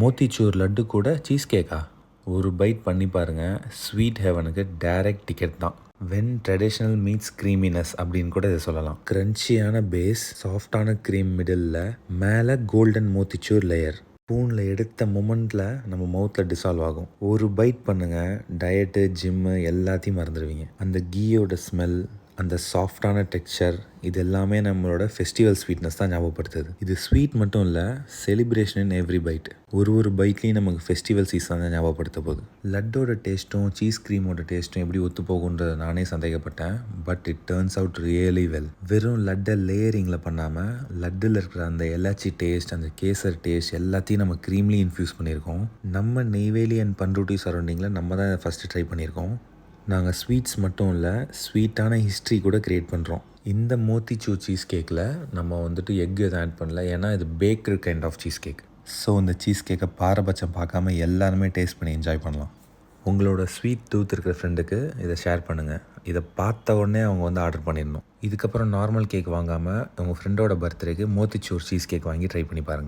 மோத்திச்சூர் லட்டு கூட சீஸ் கேக்கா? ஒரு பைட் பண்ணி பாருங்கள், ஸ்வீட் ஹெவனுக்கு டைரக்ட் டிக்கெட் தான். வென் ட்ரெடிஷ்னல் மீட்ஸ் க்ரீமினஸ் அப்படின்னு கூட இதை சொல்லலாம். க்ரன்ச்சியான பேஸ், சாஃப்டான க்ரீம் மிடில், மேலே கோல்டன் மோத்திச்சூர் லேயர். ஸ்பூனில் எடுத்த மொமெண்ட்டில் நம்ம மவுத்தில் டிசால்வ் ஆகும். ஒரு பைட் பண்ணுங்கள், டயட்டு ஜிம்மு எல்லாத்தையும் மறந்துடுவீங்க. அந்த கீயோட ஸ்மெல், அந்த சாஃப்டான டெக்ஸ்சர், இது எல்லாமே நம்மளோட ஃபெஸ்டிவல் ஸ்வீட்னஸ் தான் ஞாபகப்படுத்துது. இது ஸ்வீட் மட்டும் இல்லை, செலிப்ரேஷன் இன் எவ்ரி பைட். ஒரு பைட்லேயும் நமக்கு ஃபெஸ்டிவல் சீசன் தான் ஞாபகப்படுத்த போகுது. லட்டோட டேஸ்ட்டும் சீஸ் க்ரீமோட டேஸ்ட்டும் எப்படி ஒத்து போகுன்றதை நானே சந்தேகப்பட்டேன். But it turns out really well. வெறும் லட்டை லேயரிங்கில் பண்ணாமல், லட்டில் இருக்கிற அந்த எலாச்சி டேஸ்ட், அந்த கேசர் டேஸ்ட் எல்லாத்தையும் நம்ம க்ரீம்லி இன்ஃப்யூஸ் பண்ணியிருக்கோம். நம்ம நெய்வேலி அண்ட் பண்ருட்டி சரௌண்டிங்கில் நம்ம தான் ஃபஸ்ட்டு ட்ரை பண்ணியிருக்கோம். நாங்கள் ஸ்வீட்ஸ் மட்டும் இல்லை, ஸ்வீட்டான ஹிஸ்ட்ரி கூட க்ரியேட் பண்ணுறோம். இந்த மோத்திச்சூர் சீஸ் கேக்கில் நம்ம எக் எதுவும் ஆட் பண்ணல, ஏன்னா இது bakery kind of cheese cake. So இந்த சீஸ் கேக்கை பாரபட்சம் பார்க்காம எல்லாருமே டேஸ்ட் பண்ணி என்ஜாய் பண்ணலாம். உங்களோட ஸ்வீட் டூத் இருக்கிற ஃப்ரெண்டுக்கு இதை ஷேர் பண்ணுங்கள். இதை பார்த்த உடனே அவங்க ஆர்டர் பண்ணிடணும். இதுக்கப்புறம் நார்மல் கேக் வாங்காமல் உங்கள் ஃப்ரெண்டோட பர்த்டேக்கு மோத்திச்சூர் சீஸ் கேக் வாங்கி ட்ரை பண்ணி பாருங்கள்.